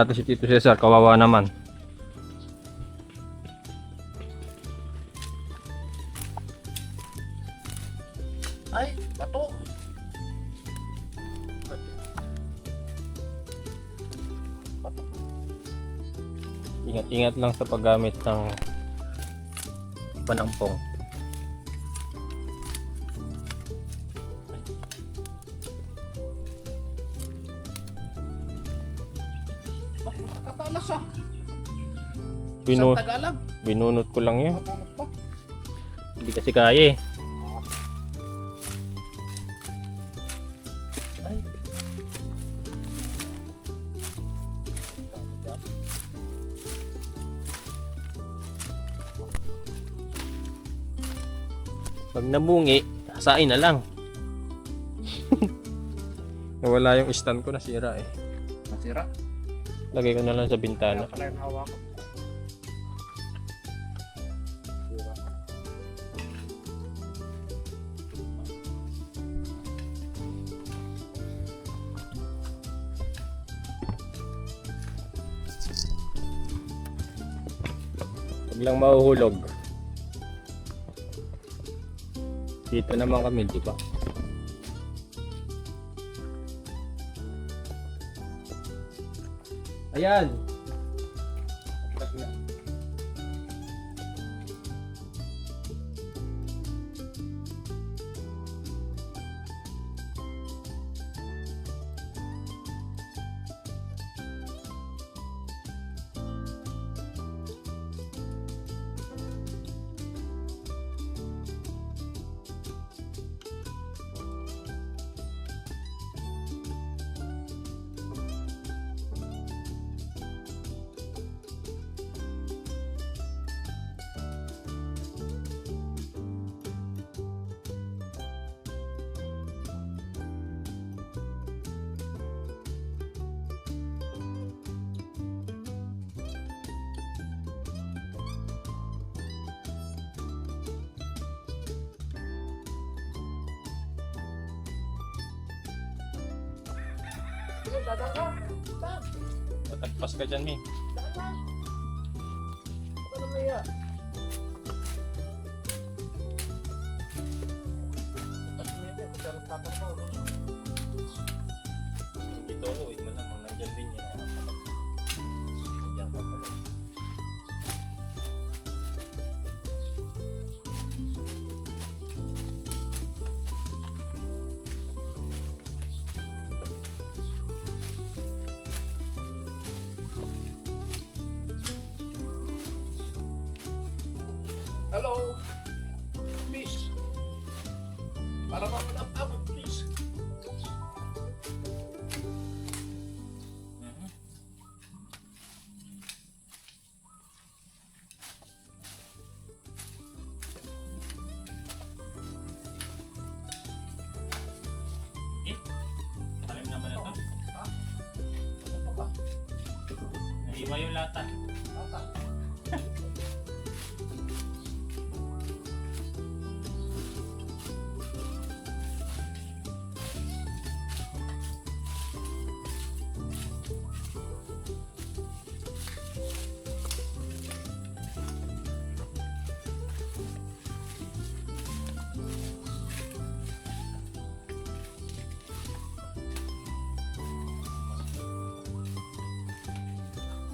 natin si Tito Cesar, kawawa naman. Ay, bato. Ingat-ingat lang sa paggamit ng panampong. Katalas ah. Binu Isang Tagalog. binunot ko lang yun. Mabunot pa. Hindi kasi kaya eh. Ay. Pag nabungi, hasain na lang. Nawala yung stand ko, nasira eh. Nasira. Lagay ko na lang sa bintana. Kaya pala yung hawak ko. Sira. Huwag lang mahuhulog. Dito naman kami, di ba? Ayan. Patagpas ka dyan, Mi. Ano ba yan? Dito ako, wait mo lang. Nandyan din yan. Nandyan ka pala. Hello. Please. Para mamanap-abot, please. Alam naman na ito. Ha? Ano ba? Naiwa yung lata. Tata.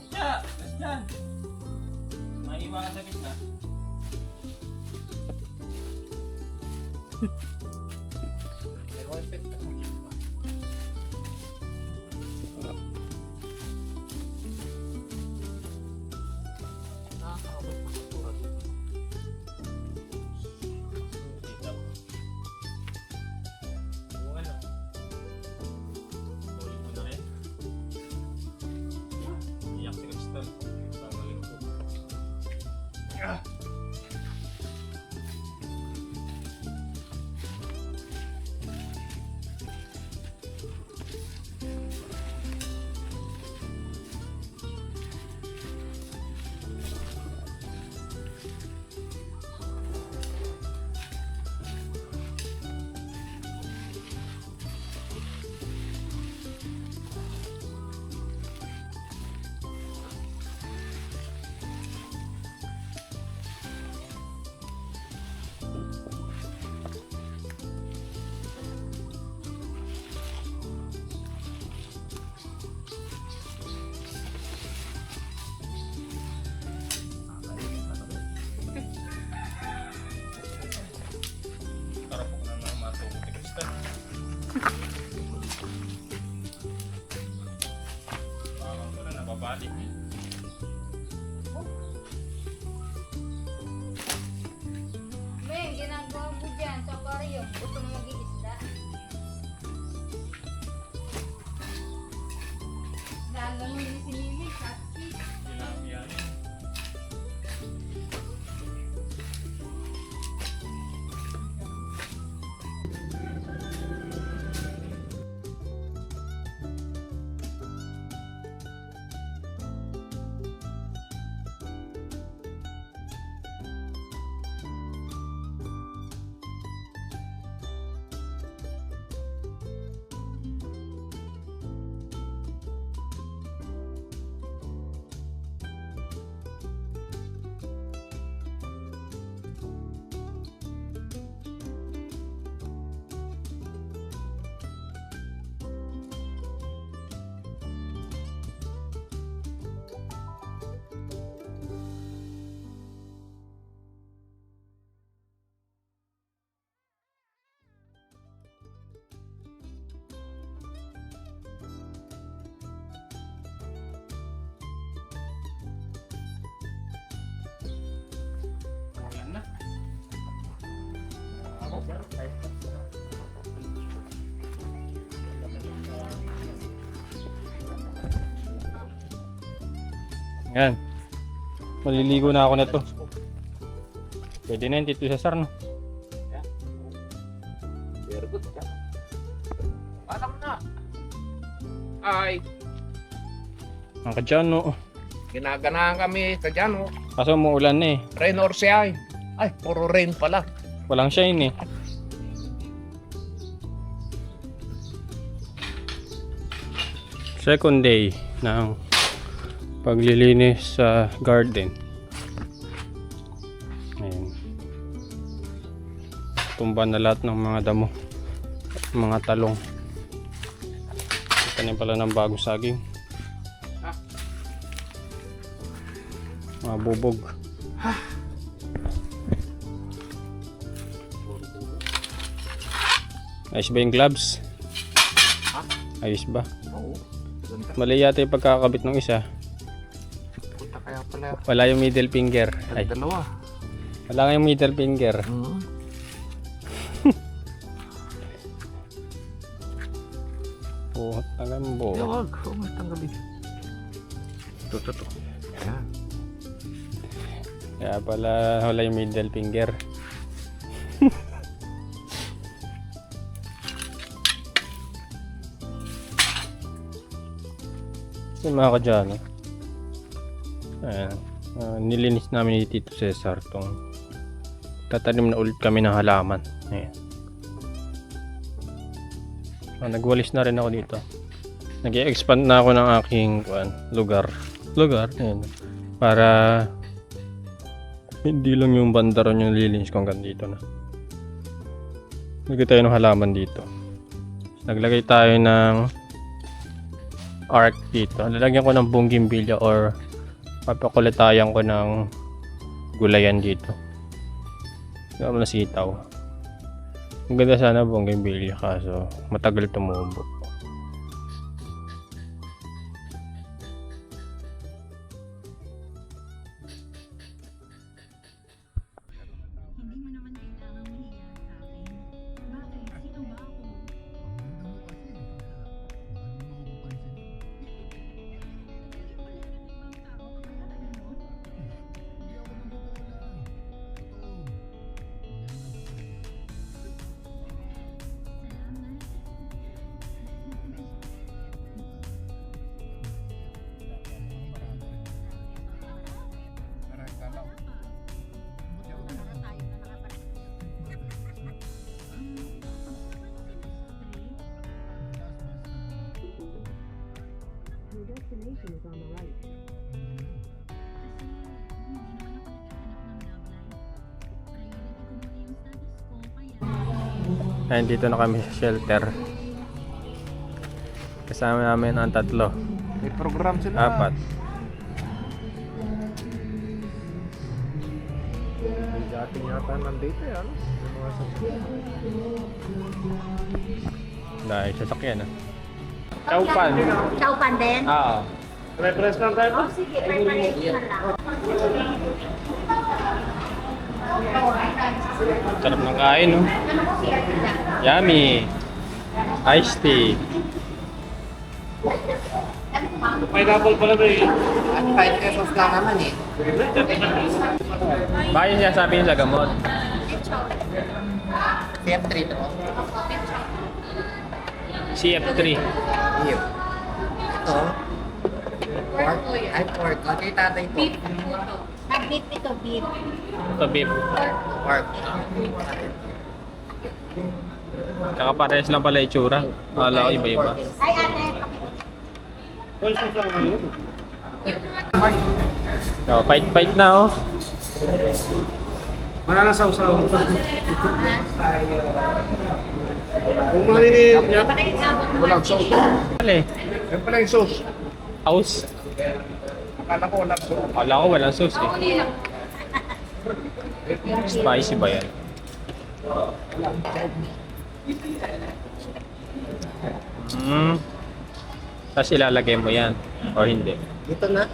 Siya! Dyan! Maiwa ka sa gitna. May wipet ka. Nakakabot pa sa turan. Dito. Yung ano? Tuloy mo na rin. Iyak si Crystal. Tanggalin ko. Ah! Yan. Maliligo na ako na to. Pwede na yun, Tito Cesar, no? Very good ka. Alam na. Ay, Ang kadyano. ginaganahan kami sa dyan, oh. Kaso umuulan na eh. Rain or shine. Ay, puro rain pala. Walang shine eh. Second day ng paglilinis sa garden. Ayan. Tumba na lahat ng mga damo. Mga talong. Itanim pala ng bagong saging. Mga bubog. Ayos ba yung gloves? Ayos ba? Oo. Ganda. Mali yata yung pagkakabit ng isa. Punta kaya pala. Wala yung middle finger. Ay, Dalawa. wala nga yung middle finger. Oh, tangan mo. Yawag. Oo, may tanggalin. Ito. Yan. Kaya pala wala yung middle finger. So mga kadyano, ayan, nilinis namin ni Tito Cesar tong tatanim na ulit kami ng halaman. Ayan. Nagwalis na rin ako dito. Nag-i-expand na ako ng aking lugar. Ayan. Para hindi lang yung bandaron yung nililinis ko hanggang dito na. Naglagay tayo ng halaman dito. Naglagay tayo ng arc dito. Lalagyan ko ng bougainvillea or papakulitayan ko ng gulayan dito. Gawin na sitaw. Ang ganda sana bougainvillea kaso matagal tumubo. Hindi mo naman kailangang mahiya sa akin. Bakit? Sino ba ako? Your destination is on the right. Ayan, dito na kami sa shelter. Kasama namin ang tatlo. May program sila. 4. Dati yata nandito yan. May mga sasakyan. Dahil sasakyan ah. Chowpan. Chowpan din? Oo. Repress lang tayo. Oh, sige, preparation na lang. Sarap ng kain, no? Yummy. Iced tea. Pineapple pala ba eh? At 5 pesos lang naman eh. Bakit siya sabihin sa gamot? CF3 to. CF3. Iyo. Ito. Pork. Ay, pork. Okay, tatay po. Beef ito, beef. Ito beef. Pork. Kakapares lang pala itsura. Akala ko iba-iba. Ay, ate. Oh, fight na oh. Wala na sausaw. Kung maliliit niya, walang sauce. Ale, Yan pala yung sauce. house. Akala ko walang sauce. Akala ko walang sauce eh. Spicy ba yan? Tapos ilalagay mo yan o hindi. Dito na.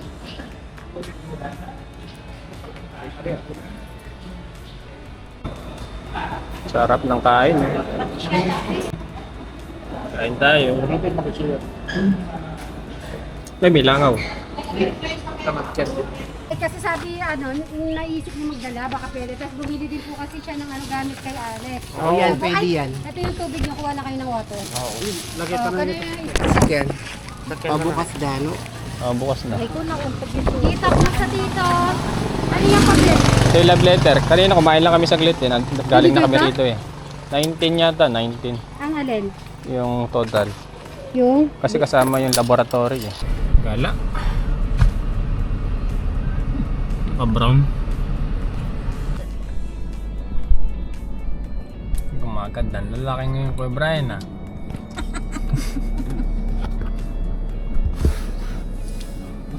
Sarap ng kain. Kain tayo. May langaw. Tamad ka din. Eh, kasi sabi, naisip niya magdala, baka pwede. Tapos bumili din po kasi siya ng gamit kay Alex. Oh, yan, Sabi, pwede "Ay, yan." Ito yung tubig niyo, kuha na kayo ng water. Lagay pa na Chicken. Pabukas dano. Bukas na. Ay, kung nauntag yung tubig. Tita, kumusta dito? Ano yung paglit? So, yung love letter. Kanina kumain lang kami saglit eh. Galing na kami Hindi rito eh. 19 yata, 19. Ang alin? Yung total. Yung? Kasi kasama yung laboratory eh. Gala. Brown. Gumaganda. Lalaki ngayon Kuya Brian ah.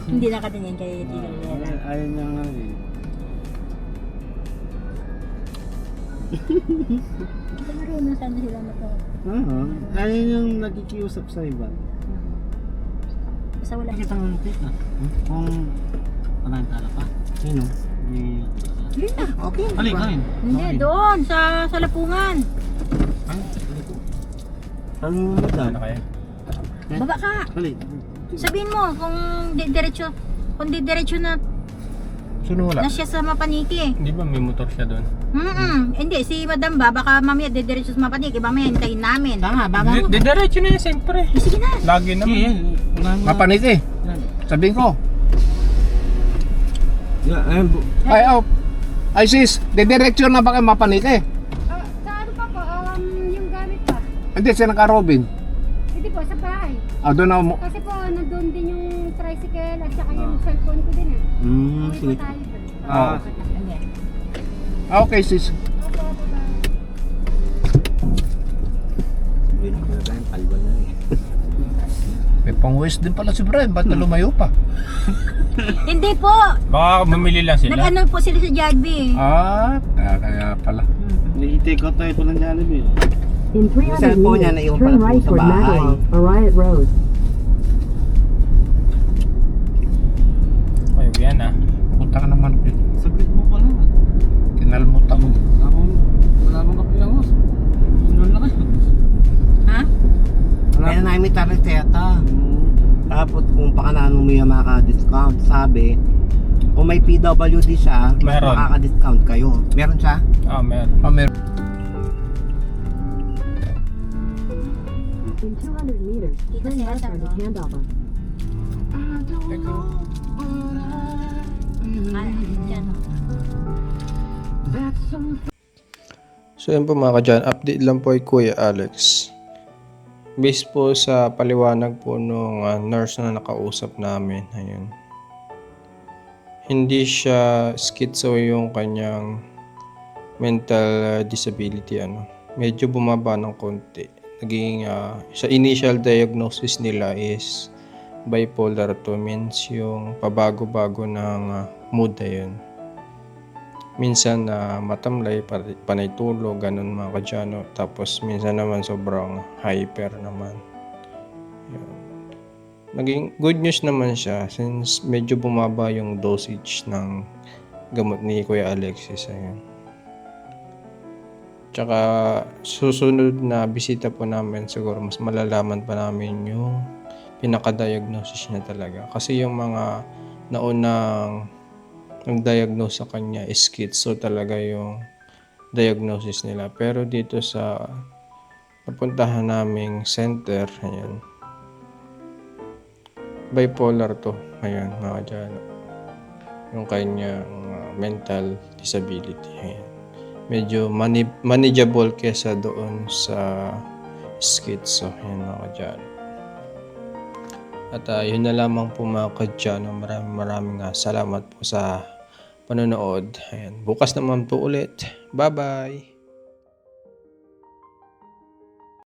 Hindi nakatingin kay Tito. Ayaw niya nga eh. Ito marunong sana sila na to. Oo. Ayaw niyang nakikiusap sa iba. Basta wala Nakita mo yung tita. Kung panahin tala pa. Sino? Hindi. Okay. Alin, alin. Hindi, doon, sa lapungan. Ano mo dyan? Ano kaya? Baba ka. Alin. Sabihin mo kung diretso na Sino wala? na siya sa Mapaniki. Di ba may motor siya doon? Hindi, si Madam ba, baka mamaya diretso sa Mapaniki, mamaya hintayin namin. Tama, baba mo. Diretso na yun siyempre. Sige na. Lagi naman. Mapaniti. Sabihin ko. Ay sis, didiretso na ba kayo mapaniti? Sa ano pa po, yung gamit pa. Hindi, siya naka-Robin. Hindi po, sa bahay. Doon ako mo. Kasi po, nandun din yung tricycle at saka yung cellphone ko din eh. Uwi Sige. pa tayo doon. Ah. Hindi. Okay sis. Opo, bye-bye. May pang-west din pala si Brian, ba't na lumayo pa? Hindi po. Baka mamili lang sila. Nag-ano po sila sa Jollibee. Kaya pala. I-take out tayo ito ng Jollibee. In 300 cellphone niya meters, naiwan turn pala po right sa toward bahay. Magalog, Ariat Road. Ay, yan ah. Punta ka naman. Saglit mo pala. Kinalmot ako. Wala bang kapilangos? Doon lang kayo. Ha? Kaya namin tariteta. Tapos kung pakanano mo yung makaka-discount, sabi, kung may PWD siya, Meron. makaka-discount kayo. Meron siya? Meron. In 200 meters, Dito turn siya left sa onto Candover. Diyan. So yun po mga kadyan, update lang po kay Kuya Alex. Based po sa paliwanag po nung nurse na nakausap namin, ayun. Hindi siya schizo yung kanyang mental disability, medyo bumaba ng konti. Naging sa initial diagnosis nila is bipolar 2, means yung pabago-bago ng mood na yun. Minsan matamlay, panay tulog, ganun mga kadyano. Tapos minsan naman sobrang hyper naman. Yun. Naging good news naman siya since medyo bumaba yung dosage ng gamot ni Kuya Alexis. Ayun. Tsaka susunod na bisita po namin, siguro mas malalaman pa namin yung pinaka-diagnosis niya talaga. Kasi yung mga naunang nag-diagnose sa kanya is schizo talaga yung diagnosis nila. Pero dito sa napuntahan naming center, ayan, bipolar to. Ayan, mga dyan. Yung kanyang mental disability. Ayan. Medyo manageable kesa doon sa schizo. Ayan, mga dyan. At yun na lamang po mga kadyano. Maraming salamat po sa panonood. Ayan. Bukas naman po ulit. Bye-bye!